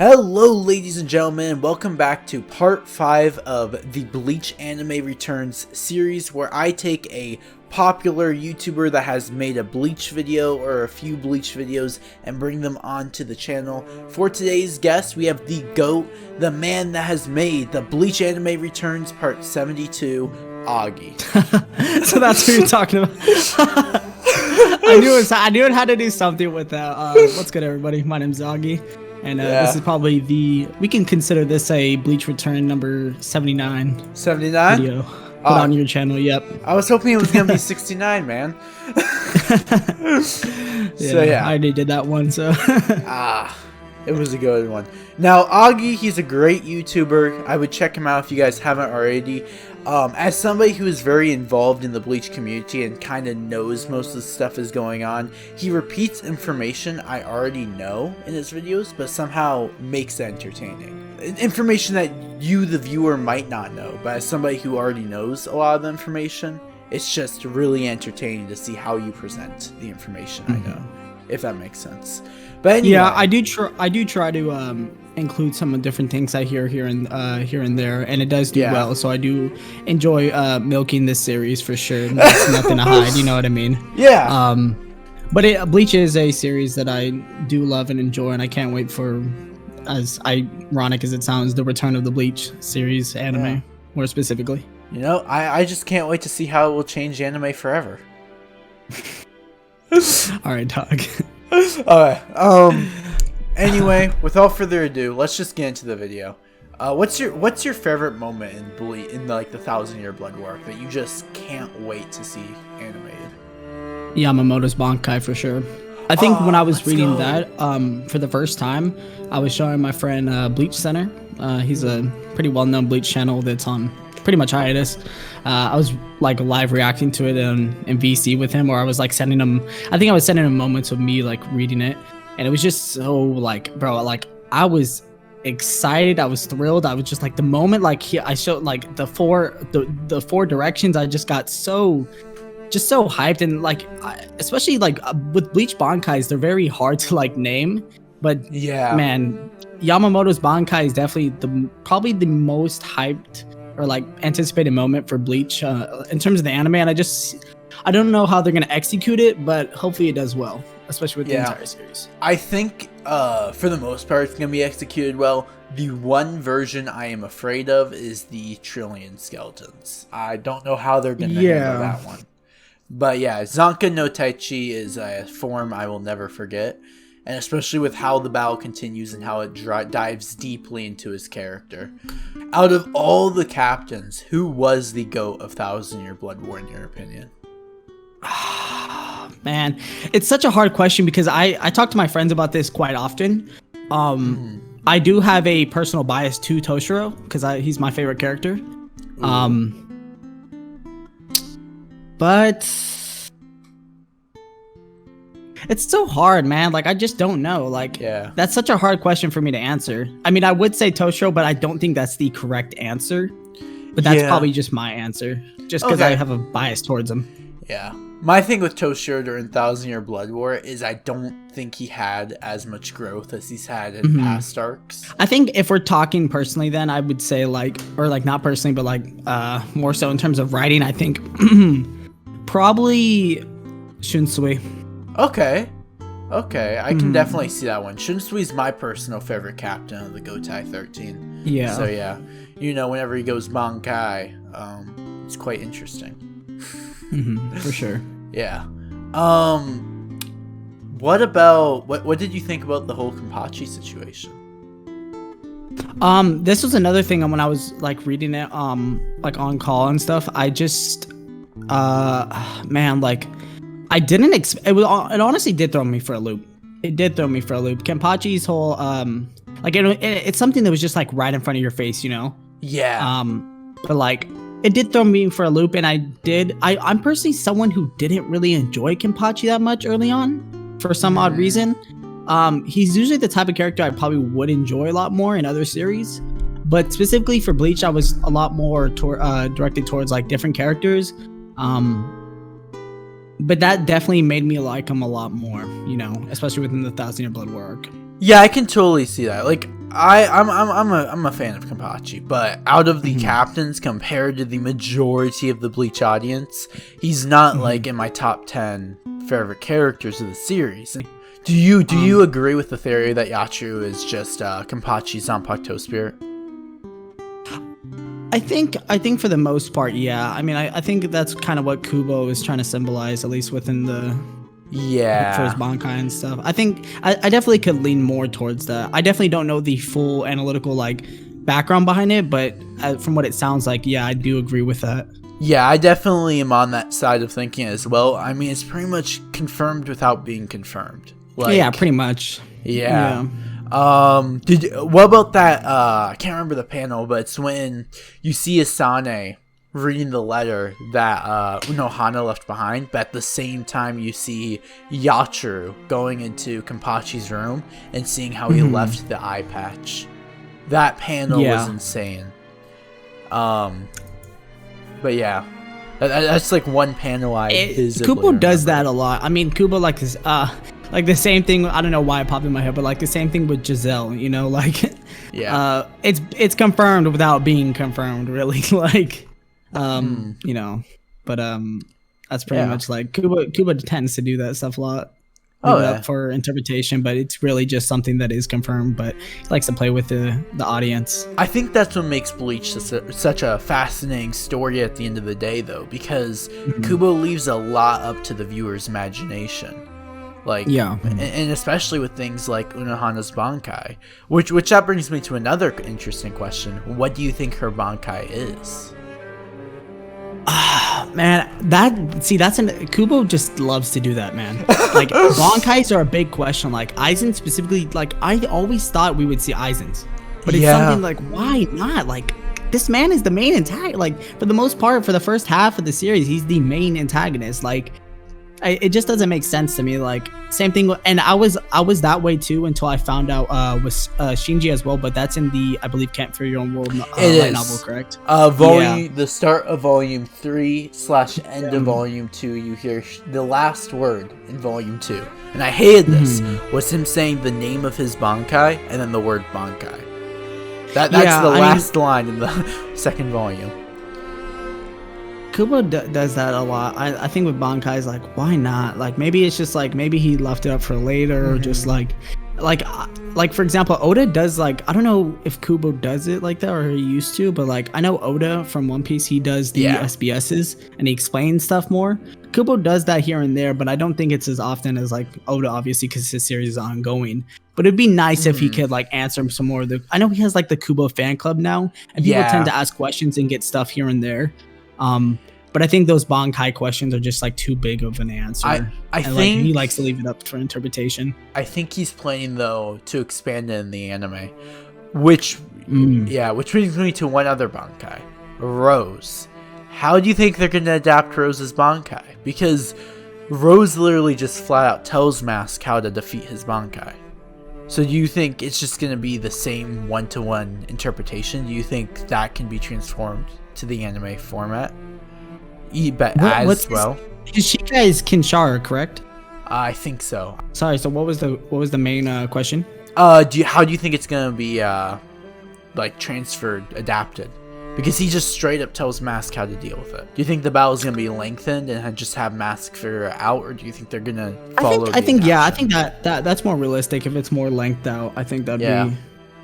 Hello ladies and gentlemen, and welcome back to part 5 of the Bleach Anime Returns series, where I take a popular YouTuber that has made a Bleach video or a few Bleach videos and bring them onto the channel. For today's guest, we have the GOAT, the man that has made the Bleach Anime Returns part 72, Augie. So that's who you're talking about. I knew it had to do something with that. What's good, everybody? My name's Augie. And this is probably we can consider this a Bleach Return number 79. 79? Video. Put on your channel, yep. I was hoping it was going to be 69, man. So yeah. I already did that one, so. It was a good one. Now, Augie, he's a great YouTuber. I would check him out if you guys haven't already. As somebody who is very involved in the Bleach community and kind of knows most of the stuff is going on, he repeats information I already know in his videos, but somehow makes it entertaining. Information that you, the viewer, might not know, but as somebody who already knows a lot of the information, it's just really entertaining to see how you present the information I know, if that makes sense. But anyway, yeah, I do try to include some of the different things I hear here and there, and it does do well. So I do enjoy milking this series for sure. There's nothing to hide, you know what I mean? Yeah. But Bleach is a series that I do love and enjoy, and I can't wait for, as ironic as it sounds, the return of the Bleach series anime, more specifically. You know, I just can't wait to see how it will change anime forever. All right, dog. Alright, anyway, without further ado, let's just get into the video. What's your favorite moment in Bleach, in like the 1,000-Year Blood War that you just can't wait to see animated? Yamamoto's Bonkai for sure. I think when I was reading that for the first time, I was showing my friend Bleach Center. He's a pretty well-known Bleach channel that's on pretty much hiatus. I was like live reacting to it in VC with him, or I was like sending him, I think I was sending him moments of me like reading it, and it was just so like, bro, like I was excited, I was thrilled, I was just like, the moment like I showed like the four directions, I just got so hyped. And like especially like with Bleach Bankais, they're very hard to like name, but yeah, man, Yamamoto's Bonkai is definitely probably the most hyped or like anticipated moment for Bleach in terms of the anime, and I don't know how they're gonna execute it, but hopefully it does well, especially with the entire series. I think for the most part it's gonna be executed well. The one version I am afraid of is the Trillion Skeletons. I don't know how they're gonna handle that one, but yeah, Zanka no Taichi is a form I will never forget. And especially with how the battle continues and how it dives deeply into his character. Out of all the captains, who was the GOAT of 1,000-Year Blood War in your opinion? Man, it's such a hard question because I talk to my friends about this quite often. I do have a personal bias to Toshiro because he's my favorite character. But it's so hard, man. Like, I just don't know. Like, that's such a hard question for me to answer. I mean, I would say Toshiro, but I don't think that's the correct answer. But that's probably just my answer, just because I have a bias towards him. Yeah. My thing with Toshiro during 1,000-Year Blood War is I don't think he had as much growth as he's had in past arcs. I think if we're talking personally, then I would say like, or like not personally, but like more so in terms of writing, I think probably Shunsui. Okay, I can definitely see that one. Shunsui's my personal favorite captain of the Gotai 13. Yeah. So yeah, you know, whenever he goes Bonkai, it's quite interesting. For sure. Yeah. What about what did you think about the whole Kenpachi situation? This was another thing when I was like reading it, like on call and stuff. I just, man, like. I didn't it honestly did throw me for a loop. It did throw me for a loop. Kenpachi's whole like it's something that was just like right in front of your face, you know? Yeah. But like it did throw me for a loop, and I'm personally someone who didn't really enjoy Kenpachi that much early on for some odd reason. He's usually the type of character I probably would enjoy a lot more in other series, but specifically for Bleach, I was a lot more directed towards like different characters. But that definitely made me like him a lot more, you know, especially within the 1,000-Year Blood War arc. Yeah, I can totally see that. Like, I'm a fan of Kenpachi, but out of the captains compared to the majority of the Bleach audience, he's not like in my top 10 favorite characters of the series. Do you agree with the theory that Yachiru is just Kenpachi's Zanpakuto spirit? I think for the most part, yeah. I mean, I think that's kind of what Kubo is trying to symbolize, at least within the for his Bonkai and stuff. I think I definitely could lean more towards that. I definitely don't know the full analytical like background behind it, but from what it sounds like, yeah, I do agree with that. Yeah, I definitely am on that side of thinking as well. I mean, it's pretty much confirmed without being confirmed. Like, yeah, pretty much. Yeah. What about that? I can't remember the panel, but it's when you see Asane reading the letter that Unohana left behind, but at the same time you see Yachiru going into Kenpachi's room and seeing how he left the eye patch. That panel was insane. But yeah, that's like one panel Kubo does that a lot. I mean, Kubo like this, like the same thing. I don't know why it popped in my head, but like the same thing with Giselle. You know, like it's confirmed without being confirmed, really. Like, you know, but that's pretty much like Kubo tends to do that stuff a lot. For interpretation, but it's really just something that is confirmed, but he likes to play with the audience. I think that's what makes Bleach such a fascinating story at the end of the day, though, because Kubo leaves a lot up to the viewer's imagination. Like, and especially with things like Unohana's Bonkai, which that brings me to another interesting question. What do you think her Bonkai is? Man, Kubo just loves to do that, man. Like, Bonkais are a big question. Like, Aizen specifically, like, I always thought we would see Aizen's. But it's something like, why not? Like, this man is the main antagonist. Like, for the most part, for the first half of the series, he's the main antagonist. Like, it just doesn't make sense to me. Like, same thing, and I was that way too until I found out with Shinji as well. But that's in the, I believe, Can't Fear Your Own World light novel, correct? The start of volume 3/end of volume 2. You hear the last word in volume 2, and I hated this. Was him saying the name of his Bonkai and then the word Bonkai. That's the last line in the second volume. Kubo does that a lot. I think with Bonkai is like, why not? Like, maybe it's just like, maybe he left it up for later, or just like for example, Oda does, like, I don't know if Kubo does it like that or he used to, but like, I know Oda from One Piece, he does the SBSs and he explains stuff more. Kubo does that here and there, but I don't think it's as often as like Oda, obviously, because his series is ongoing. But it'd be nice if he could like answer some more of the, I know he has like the Kubo fan club now, and people tend to ask questions and get stuff here and there. But I think those Bonkai questions are just like too big of an answer. I think like, he likes to leave it up for interpretation. I think he's planning though to expand it in the anime, which brings me to one other Bonkai, Rose. How do you think they're going to adapt Rose's Bonkai? Because Rose literally just flat out tells Mask how to defeat his Bonkai. So do you think it's just going to be the same one-to-one interpretation? Do you think that can be transformed to the anime format? Well, Shika is Kinshara, correct? I think so. Sorry. So what was the main question? How do you think it's gonna be like transferred, adapted? Because he just straight up tells Mask how to deal with it. Do you think the battle is gonna be lengthened and just have Mask figure it out, or do you think they're gonna follow? I think that's more realistic. If it's more lengthed out, I think that'd be.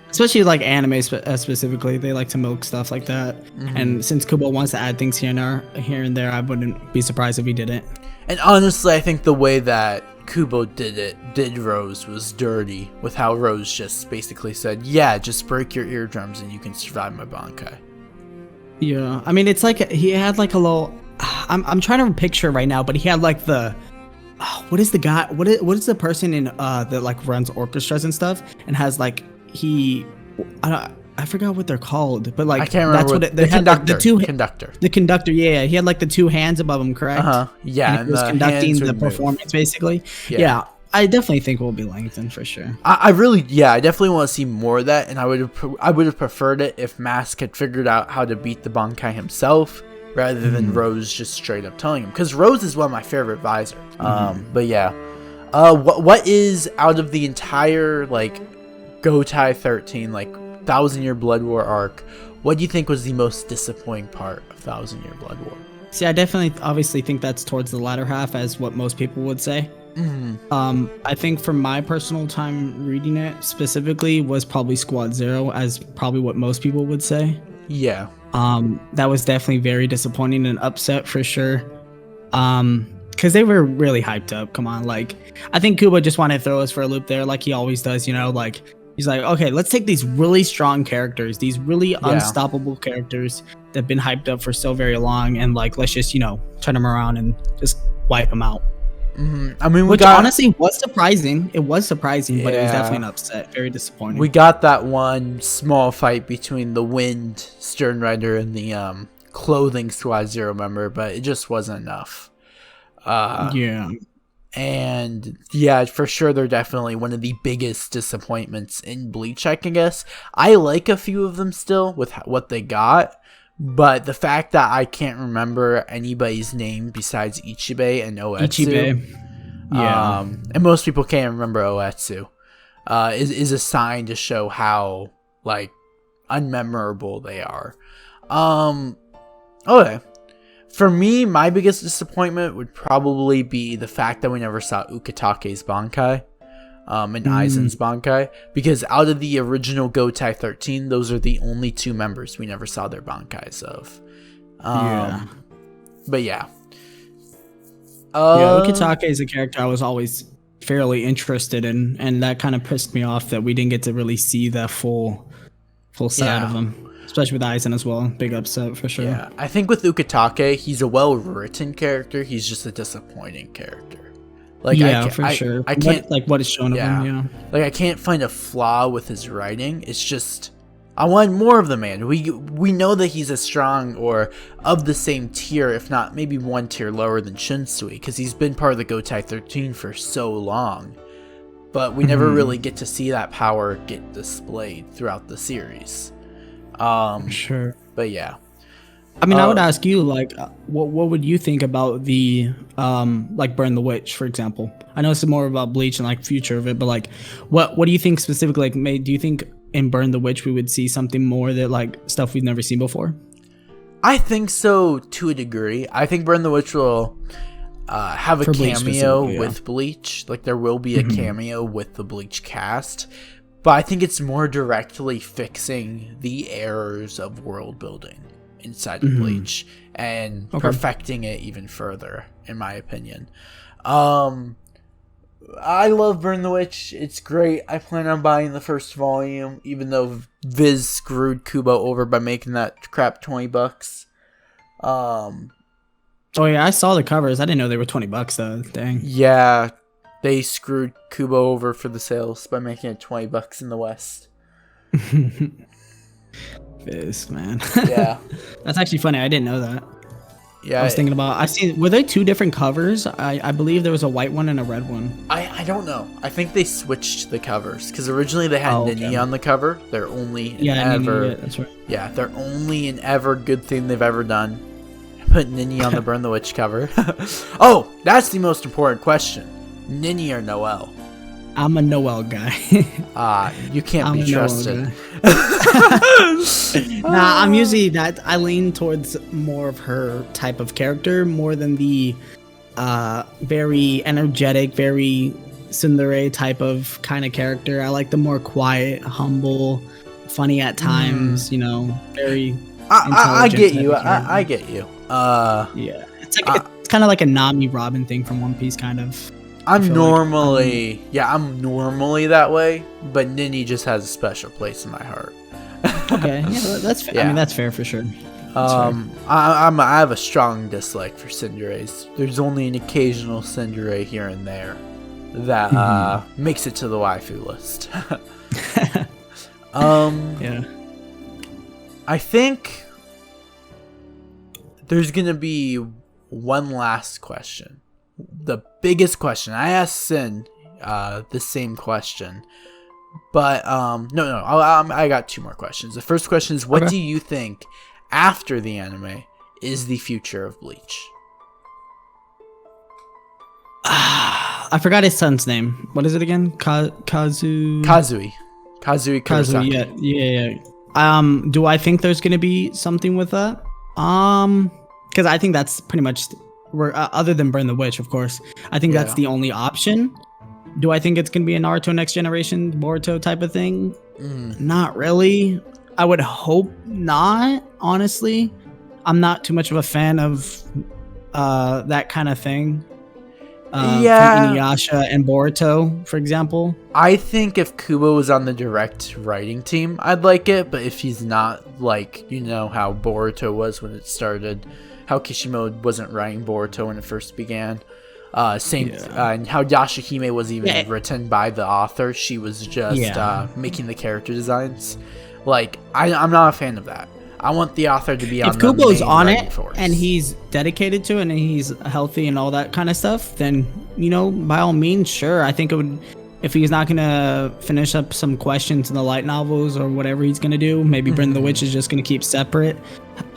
Especially like anime specifically, they like to milk stuff like that. And since Kubo wants to add things here and there, I wouldn't be surprised if he didn't. And honestly, I think the way that Kubo did Rose was dirty, with how Rose just basically said, "Yeah, just break your eardrums and you can survive my Bonkai." Yeah, I mean, it's like he had like a little. I'm trying to picture right now, but he had like the. What is the guy? What is the person in that like runs orchestras and stuff and has like. I forgot what they're called, but like I can't remember. The conductor. Conductor. The conductor. Yeah, he had like the two hands above him, correct? Yeah, and he was conducting the performance, basically. Yeah, I definitely think we'll be lengthened for sure. I definitely want to see more of that, and I would have preferred it if Mask had figured out how to beat the Bonkai himself, rather than Rose just straight up telling him. Because Rose is one of my favorite advisors. But yeah, what is out of the entire like Gotai 13, like 1,000-Year Blood War arc, what do you think was the most disappointing part of 1,000-Year Blood War? See, I definitely obviously think that's towards the latter half, as what most people would say. I think from my personal time reading it specifically was probably Squad Zero, as probably what most people would say. Yeah. That was definitely very disappointing and upset for sure. Because they were really hyped up. Come on, like I think Kubo just wanted to throw us for a loop there, like he always does. You know, like he's like, okay, let's take these really strong characters, these really unstoppable characters that've been hyped up for so very long, and like let's just turn them around and just wipe them out. I mean, which honestly was surprising. It was surprising, but it was definitely an upset. Very disappointing. We got that one small fight between the Wind Stern Rider and the Clothing Squad Zero member, but it just wasn't enough. And yeah, for sure, they're definitely one of the biggest disappointments in Bleach, I can guess. I like a few of them still with what they got, but the fact that I can't remember anybody's name besides Ichibei and Oetsu, and most people can't remember Oetsu, is a sign to show how like unmemorable they are. Okay. For me, my biggest disappointment would probably be the fact that we never saw Ukitake's Bonkai and Aizen's Bonkai, because out of the original Gotai 13, those are the only two members we never saw their Bonkais of. But yeah. Ukitake is a character I was always fairly interested in, and that kind of pissed me off that we didn't get to really see the full side of him. Especially with Aizen as well. Big upset for sure. Yeah, I think with Ukitake, he's a well-written character. He's just a disappointing character. Like, for sure. I can't what is shown of him. Like, I can't find a flaw with his writing. It's just I want more of the man. We know that he's as strong or of the same tier, if not maybe one tier lower than Shinsui, because he's been part of the Gotai 13 for so long. But we never really get to see that power get displayed throughout the series. Sure. But yeah. I mean, I would ask you, like, what would you think about the, like, Burn the Witch, for example? I know it's more about Bleach and, like, future of it, but, like, what do you think specifically, like, do you think in Burn the Witch we would see something more that, like, stuff we've never seen before? I think so, to a degree. I think Burn the Witch will have a cameo with Bleach. Like, there will be a cameo with the Bleach cast. But I think it's more directly fixing the errors of world building inside of Bleach and perfecting it even further, in my opinion. I love Burn the Witch. It's great. I plan on buying the first volume, even though Viz screwed Kubo over by making that crap $20. Oh yeah, I saw the covers. I didn't know they were $20 though. Dang. Yeah. They screwed Kubo over for the sales by making it $20 in the West. This man. Yeah. That's actually funny. I didn't know that. Yeah. I was thinking about. Were there two different covers? I believe there was a white one and a red one. I don't know. I think they switched the covers because originally they had Nini on the cover. They're only that's right. Yeah, they're only an ever good thing they've ever done. Put Nini on the Burn the Witch cover. Oh, that's the most important question. Nini or Noelle? I'm a Noelle guy. You can't be trusted. Nah, I'm usually that. I lean towards more of her type of character more than the very energetic, very tsundere type of kind of character. I like the more quiet, humble, funny at times. Very. I get you. I get you. Yeah, it's like it's kind of like a Nami Robin thing from One Piece, kind of. I'm normally that way, but Nini just has a special place in my heart. Okay, yeah, that's fair. Yeah. I mean, that's fair for sure. I have a strong dislike for tsunderes. There's only an occasional tsundere here and there that makes it to the waifu list. Yeah. I think there's gonna be one last question. The biggest question. I asked Sin the same question, but no, I got two more questions. The first question is, what do you think after the anime is the future of Bleach? I forgot his son's name. What is it again? Kazui. Kazui Kazuya, Kurosaki. yeah. Do I think there's gonna be something with that? Because I think that's pretty much where, other than Burn the Witch, of course. I think that's Yeah. the only option. Do I think it's gonna be a Naruto Next Generation Boruto type of thing? Not really. I would hope not. Honestly, I'm not too much of a fan of that kind of thing. From Inuyasha and Boruto, for example. I think if Kubo was on the direct writing team, I'd like it, but if he's not, like, you know how Boruto was when it started, how Kishimoto wasn't writing Boruto when it first began, and how Yashahime was even written by the author, she was just making the character designs. Like, I'm not a fan of that. I want the author to be on if Kubo's on it force. And he's dedicated to it and he's healthy and all that kind of stuff, then, you know, by all means, sure. I think it would, if he's not gonna finish up some questions in the light novels or whatever he's gonna do, maybe Burn the Witch is just gonna keep separate.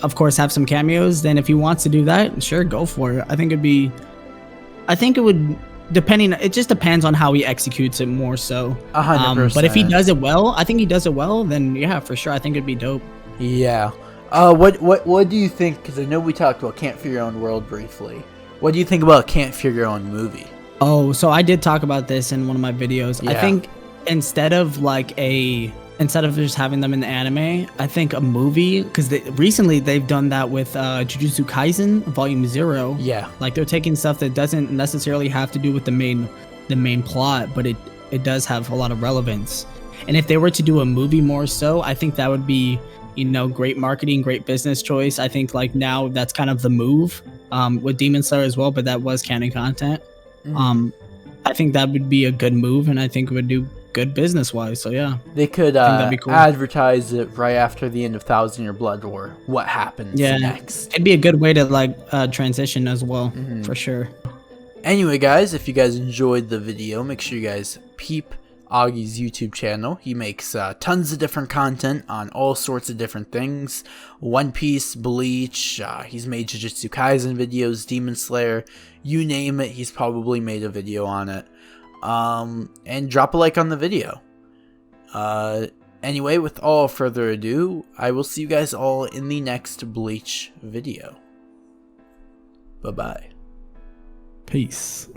Of course, have some cameos. Then if he wants to do that, sure, go for it. I think it would, depending, it just depends on how he executes it more so. 100%. But if he does it well, I think he does it well, then yeah, for sure. I think it'd be dope. Yeah. What do you think? Because I know we talked about Can't Fear Your Own World briefly. What do you think about Can't Fear Your Own movie? Oh, so I did talk about this in one of my videos. Yeah. I think instead of just having them in the anime, I think a movie, because recently they've done that with Jujutsu Kaisen Volume 0. Yeah. Like they're taking stuff that doesn't necessarily have to do with the main plot, but it does have a lot of relevance. And if they were to do a movie more so, I think that would be, you know, great marketing, great business choice. I think like now that's kind of the move with Demon Slayer as well, but that was canon content. I think that would be a good move, and I think it would do good business wise. So yeah, they could that'd be cool. advertise it right after the end of Thousand Year Blood War. What happens next? It'd be a good way to like transition as well, for sure. Anyway, guys, if you guys enjoyed the video, make sure you guys peep Augie's YouTube channel. He makes tons of different content on all sorts of different things. One Piece, Bleach, he's made Jujutsu Kaisen videos, Demon Slayer, you name it, he's probably made a video on it. And drop a like on the video. Anyway, with all further ado, I will see you guys all in the next Bleach video. Bye-bye. Peace.